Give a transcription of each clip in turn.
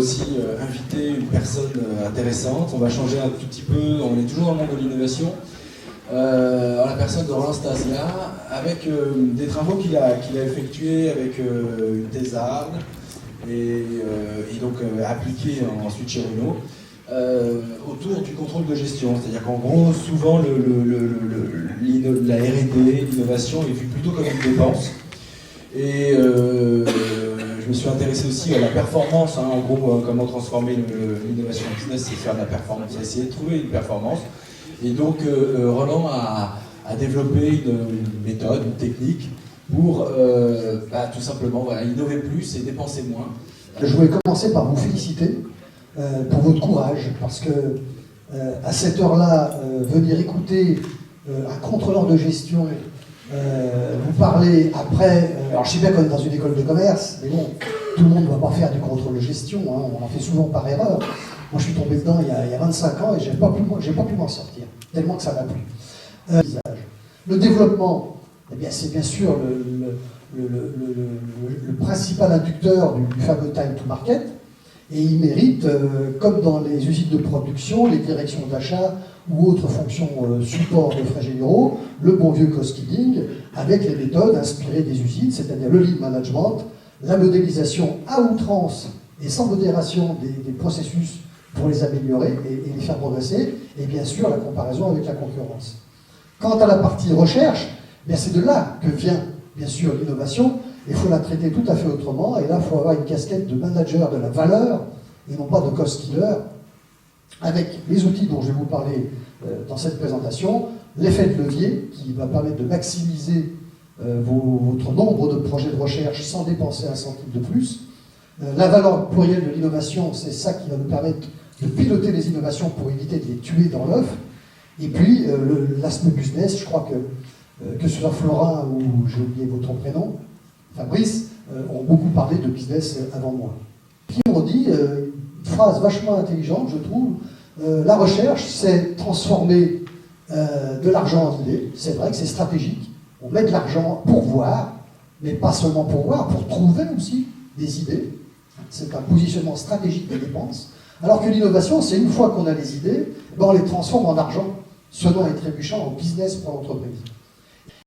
aussi inviter une personne intéressante. On va changer un tout petit peu, on est toujours dans le monde de l'innovation. La personne de Roland Stasia, avec des travaux qu'il a effectués avec une thésarde et donc appliqués ensuite chez Renault autour du contrôle de gestion. C'est-à-dire qu'en gros, souvent la R&D, l'innovation est vue plutôt comme une dépense. Et je me suis intéressé aussi à la performance, hein, en gros, comment transformer l'innovation en business, c'est faire de la performance, c'est essayer de trouver une performance. Et donc Roland a développé une méthode, une technique pour tout simplement innover plus et dépenser moins. Je voulais commencer par vous féliciter pour votre courage, parce que à cette heure-là, venir écouter un contrôleur de gestion vous parler après, alors je sais bien qu'on est dans une école de commerce, mais bon, tout le monde ne va pas faire du contrôle de gestion, hein, on en fait souvent par erreur. Moi je suis tombé dedans il y a 25 ans et j'ai pas pu m'en sortir, tellement que ça m'a plu. Le développement, eh bien, c'est bien sûr le principal inducteur du fameux time to market, et il mérite, comme dans les usines de production, les directions d'achat ou autres fonctions support de frais généraux, le bon vieux cost-killing, avec les méthodes inspirées des usines, c'est-à-dire le lean management, la modélisation à outrance et sans modération des processus pour les améliorer et les faire progresser, et bien sûr la comparaison avec la concurrence. Quant à la partie recherche, c'est de là que vient bien sûr l'innovation. Il faut la traiter tout à fait autrement, et là il faut avoir une casquette de manager de la valeur et non pas de cost killer, avec les outils dont je vais vous parler dans cette présentation, l'effet de levier qui va permettre de maximiser votre nombre de projets de recherche sans dépenser un centime de plus. La valeur plurielle de l'innovation, c'est ça qui va nous permettre de piloter les innovations pour éviter de les tuer dans l'œuf. Et puis l'aspect business, je crois que ce soit Florin ou j'ai oublié votre prénom, Fabrice, ont beaucoup parlé de business avant moi. Puis on dit, une phrase vachement intelligente, je trouve, la recherche, c'est transformer de l'argent en idée. C'est vrai que c'est stratégique. On met de l'argent pour voir, mais pas seulement pour voir, pour trouver aussi des idées. C'est un positionnement stratégique des dépenses. Alors que l'innovation, c'est une fois qu'on a les idées, on les transforme en argent, sonnant et trébuchant en business pour l'entreprise.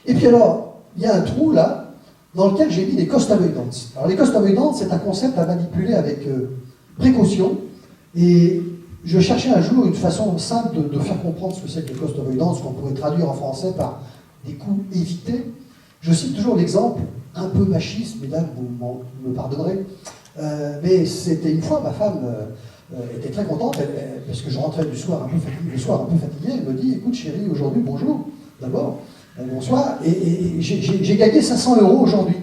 Et puis alors, il y a un trou là, dans lequel j'ai mis les cost avoidance. Alors les cost avoidance, c'est un concept à manipuler avec précaution, et je cherchais un jour une façon simple de faire comprendre ce que c'est que les cost avoidance, qu'on pourrait traduire en français par des coûts évités. Je cite toujours l'exemple, un peu machiste, mesdames, vous me pardonnerez, mais c'était une fois, ma femme était très contente, parce que je rentrais le soir un peu fatigué, elle me dit, écoute chérie, aujourd'hui, bonjour, d'abord, bonsoir, et j'ai gagné 500 € aujourd'hui.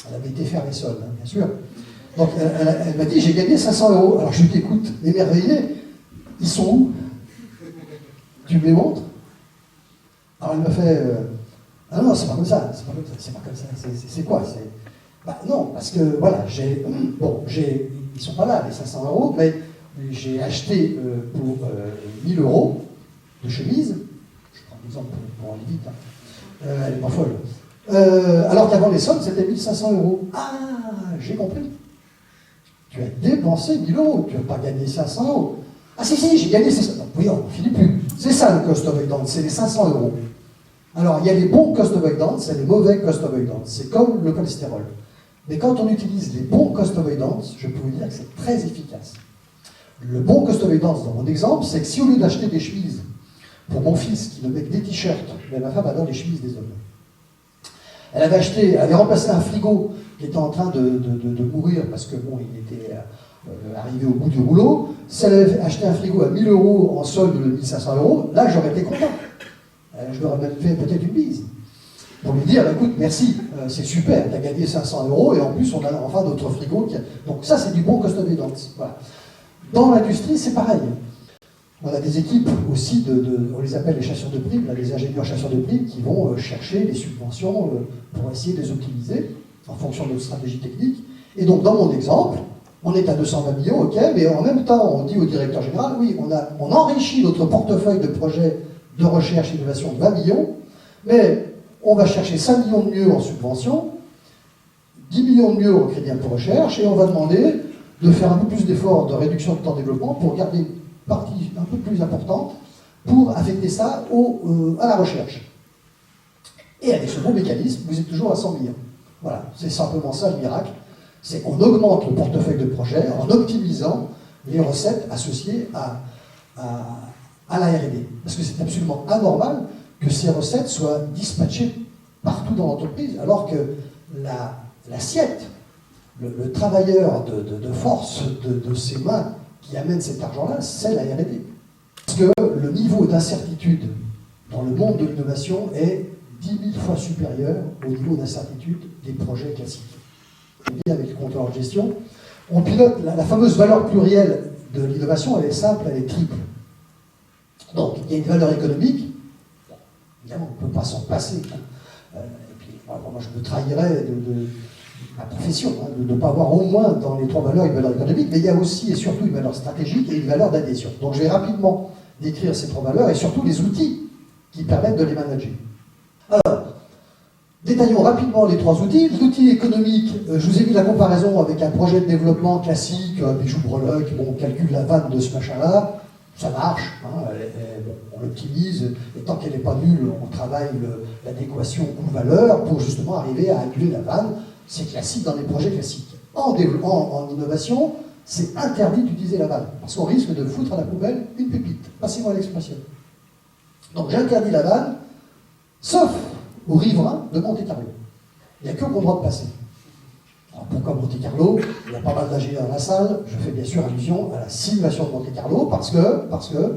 Elle avait été faire les soldes, hein, bien sûr. Donc elle m'a dit, j'ai gagné 500 €. Alors je lui dis, écoute, émerveillé, ils sont où? Tu me les montres? Alors elle m'a fait, ah non, c'est pas comme ça, c'est pas comme ça, c'est quoi? Non, parce que voilà, ils sont pas là, les 500 €, mais j'ai acheté pour 1000 € de chemise. Je prends l'exemple pour aller vite, hein. Elle n'est pas folle. Alors qu'avant les soldes, c'était 1500 €. Ah, j'ai compris. Tu as dépensé 1000 €, tu n'as pas gagné 500 €. Ah si, j'ai gagné 500 €. Non, oui, on ne finit plus. C'est ça le cost avoidance, c'est les 500 €. Alors, il y a les bons cost avoidance et les mauvais cost avoidance. C'est comme le cholestérol. Mais quand on utilise les bons cost avoidance, je peux vous dire que c'est très efficace. Le bon cost avoidance, dans mon exemple, c'est que si au lieu d'acheter des chemises pour mon fils, qui ne met que des t-shirts, mais ma femme adore les chemises des hommes, elle avait remplacé un frigo qui était en train de mourir parce que bon, il était arrivé au bout du rouleau. Si elle avait acheté un frigo à 1000 € en solde de 1500 €, là j'aurais été content. Je lui aurais même fait peut-être une bise. Pour lui dire, écoute, merci, c'est super, tu as gagné 500 € et en plus on a enfin notre frigo. Donc ça c'est du bon cost avoidance. Voilà. Dans l'industrie, c'est pareil. On a des équipes aussi, on les appelle les chasseurs de primes, là, les ingénieurs chasseurs de primes qui vont chercher des subventions pour essayer de les optimiser en fonction de notre stratégie technique. Et donc dans mon exemple, on est à 220 millions, ok, mais en même temps on dit au directeur général, oui, on enrichit notre portefeuille de projets de recherche et d'innovation de 20 millions, mais on va chercher 5 millions de mieux en subvention, 10 millions de mieux au crédit impôt recherche, et on va demander de faire un peu plus d'efforts de réduction de temps de développement pour garder une partie un peu plus importante pour affecter ça à la recherche. Et avec ce bon mécanisme, vous êtes toujours à 100 millions. Voilà, c'est simplement ça le miracle. C'est qu'on augmente le portefeuille de projet en optimisant les recettes associées à la R&D. Parce que c'est absolument anormal que ces recettes soient dispatchées partout dans l'entreprise, alors que l'assiette, le travailleur de force de ses mains qui amène cet argent-là, c'est la R&D. Parce que le niveau d'incertitude dans le monde de l'innovation est 10 000 fois supérieur au niveau d'incertitude des projets classiques. Et avec le contrôleur de gestion, on pilote la fameuse valeur plurielle de l'innovation, elle est simple, elle est triple. Donc, il y a une valeur économique, bon, évidemment, on ne peut pas s'en passer. Et puis, moi, je me trahirais de ma profession, hein, de ne pas avoir au moins dans les trois valeurs une valeur économique, mais il y a aussi et surtout une valeur stratégique et une valeur d'adhésion. Donc, je vais rapidement décrire ces trois valeurs et surtout les outils qui permettent de les manager. Alors, détaillons rapidement les trois outils. L'outil économique, je vous ai mis la comparaison avec un projet de développement classique, bijou breloque, bon, on calcule la vanne de ce machin-là, ça marche, hein, on l'optimise, et tant qu'elle n'est pas nulle, on travaille l'adéquation coût-valeur pour justement arriver à annuler la vanne. C'est classique dans les projets classiques. En innovation, c'est interdit d'utiliser la vanne, parce qu'on risque de foutre à la poubelle une pépite. Passez-moi l'expression. Donc j'interdis la vanne, sauf aux riverains de Monte-Carlo. Il n'y a que qu'on droit de passer. Alors pourquoi Monte-Carlo? Il y a pas mal d'ingénieurs dans la salle. Je fais bien sûr allusion à la simulation de Monte-Carlo parce que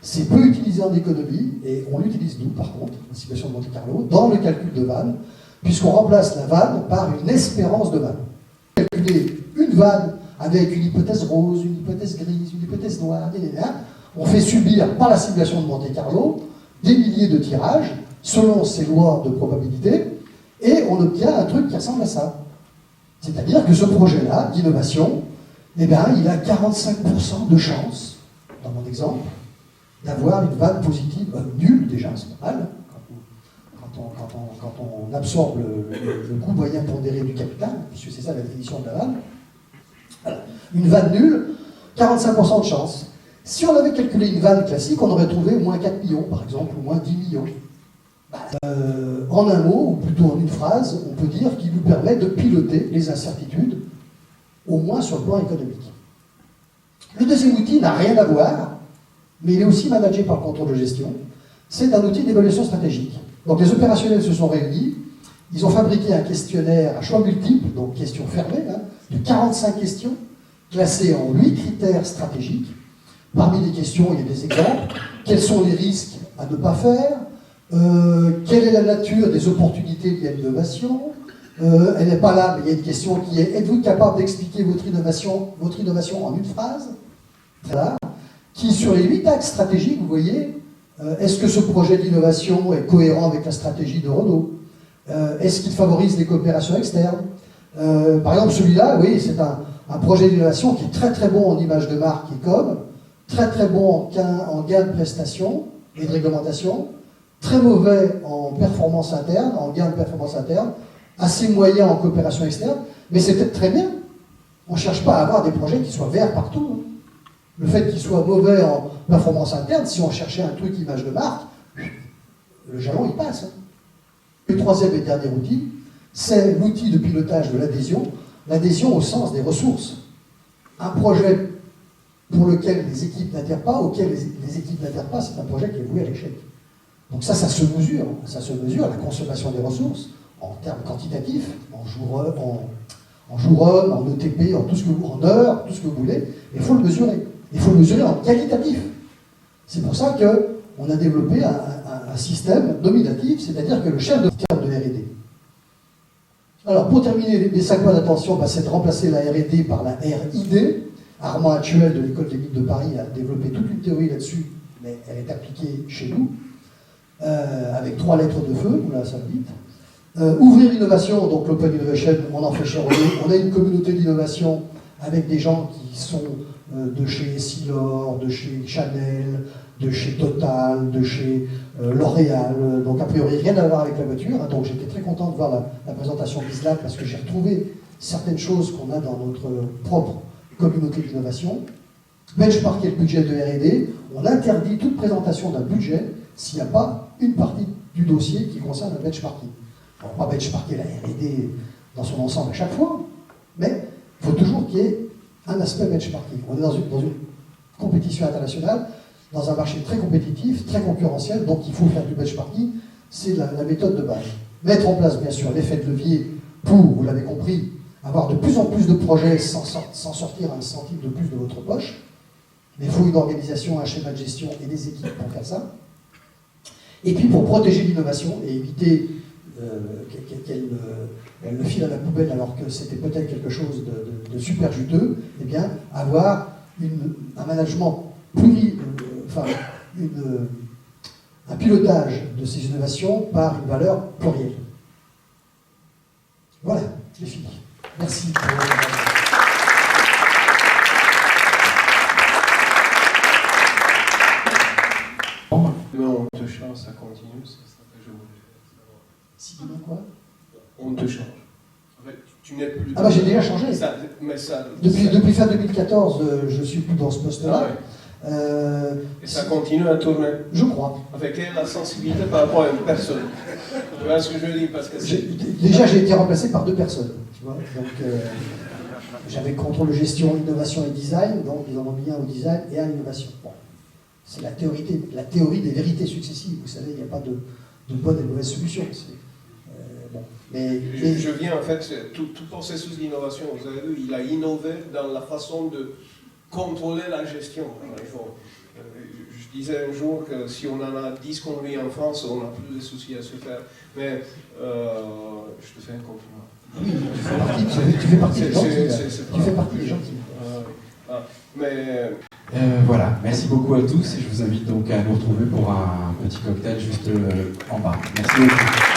c'est peu utilisé en économie et on l'utilise nous par contre, la simulation de Monte-Carlo, dans le calcul de vanne, puisqu'on remplace la vanne par une espérance de vanne. Calculer une vanne avec une hypothèse rose, une hypothèse grise, une hypothèse noire, on fait subir par la simulation de Monte-Carlo des milliers de tirages selon ces lois de probabilité, et on obtient un truc qui ressemble à ça. C'est-à-dire que ce projet-là, d'innovation, eh bien, il a 45% de chance, dans mon exemple, d'avoir une vanne positive, nulle déjà, c'est pas mal, quand on absorbe le coût moyen pondéré du capital, puisque c'est ça la définition de la vanne. Alors, une vanne nulle, 45% de chance. Si on avait calculé une vanne classique, on aurait trouvé moins 4 millions, par exemple, ou moins 10 millions. En un mot, ou plutôt en une phrase, on peut dire qu'il nous permet de piloter les incertitudes, au moins sur le plan économique. Le deuxième outil n'a rien à voir, mais il est aussi managé par le contrôle de gestion. C'est un outil d'évaluation stratégique. Donc les opérationnels se sont réunis, ils ont fabriqué un questionnaire à choix multiples, donc questions fermées, hein, de 45 questions, classées en 8 critères stratégiques. Parmi les questions, il y a des exemples. Quels sont les risques à ne pas faire? Quelle est la nature des opportunités liées à l'innovation? Elle n'est pas là, mais il y a une question qui est: êtes-vous capable d'expliquer votre innovation en une phrase? Voilà. Qui, sur les 8 axes stratégiques, vous voyez, est-ce que ce projet d'innovation est cohérent avec la stratégie de Renault? Est-ce qu'il favorise les coopérations externes? Par exemple, celui-là, oui, c'est un projet d'innovation qui est très très bon en image de marque et com, très très bon en gain de prestations et de réglementation, très mauvais en performance interne, en gain de performance interne, assez moyen en coopération externe, mais c'est peut-être très bien. On ne cherche pas à avoir des projets qui soient verts partout. Hein. Le fait qu'ils soient mauvais en performance interne, si on cherchait un truc image de marque, le jalon il passe. Hein. Le troisième et dernier outil, c'est l'outil de pilotage de l'adhésion, l'adhésion au sens des ressources. Un projet pour lequel les équipes n'adhèrent pas, auquel les équipes n'adhèrent pas, c'est un projet qui est voué à l'échec. Donc ça se mesure, la consommation des ressources, en termes quantitatifs, en jour-homme, en ETP, en heures, tout ce que vous voulez, mais il faut le mesurer. Il faut le mesurer en qualitatif. C'est pour ça qu'on a développé un système nominatif, c'est-à-dire que le chef de terme de R&D. Alors pour terminer, les 5 points d'attention, c'est de remplacer la R&D par la RID. Armand Actuel de l'École des Mines de Paris a développé toute une théorie là-dessus, mais elle est appliquée chez nous. Avec 3 lettres de feu, vous la savez vite. Ouvrir l'innovation, donc l'Open Innovation, on en fait chez Renault. On a une communauté d'innovation avec des gens qui sont de chez Essilor, de chez Chanel, de chez Total, de chez L'Oréal. Donc a priori rien à voir avec la voiture. Hein, donc j'étais très content de voir la présentation BizLab parce que j'ai retrouvé certaines choses qu'on a dans notre propre communauté d'innovation, benchmarker le budget de R&D, on interdit toute présentation d'un budget s'il n'y a pas une partie du dossier qui concerne le benchmarking. On ne va pas benchmarker la R&D dans son ensemble à chaque fois, mais il faut toujours qu'il y ait un aspect benchmarking. On est dans une compétition internationale, dans un marché très compétitif, très concurrentiel, donc il faut faire du benchmarking, c'est la méthode de base. Mettre en place, bien sûr, l'effet de levier pour, vous l'avez compris, avoir de plus en plus de projets sans sortir un centime de plus de votre poche. Mais il faut une organisation, un schéma de gestion et des équipes pour faire ça. Et puis pour protéger l'innovation et éviter qu'elle ne file à la poubelle alors que c'était peut-être quelque chose de super juteux, eh bien avoir un management un pilotage de ces innovations par une valeur plurielle. Voilà, j'ai fini. Merci. Non, on te change, ça continue, c'est ça que je voulais savoir. Si demain quoi? On te change. En fait, tu n'es plus... Ah bah j'ai déjà changé. Depuis fin 2014, je suis plus dans ce poste-là. Ah ouais. Et ça continue à tourner. Je crois. Avec la sensibilité par rapport à une personne. Tu vois ce que je veux dire parce que déjà, j'ai été remplacé par 2 personnes. Tu vois, donc, j'avais contrôle de gestion, innovation et design, donc ils en ont mis un au design et un à l'innovation. Bon. C'est la théorie des vérités successives. Vous savez, il n'y a pas de bonne et de mauvaise solution. Bon. Je viens en fait, tout processus d'innovation, vous avez vu, il a innové dans la façon de contrôler la gestion. Je disais un jour que si on en a 10 conduits en France, on n'a plus de soucis à se faire. Mais je te fais un compliment. Oui, tu fais partie des gentils. Tu fais partie des gentils. Mais voilà, merci beaucoup à tous et je vous invite donc à nous retrouver pour un petit cocktail juste en bas. Merci beaucoup.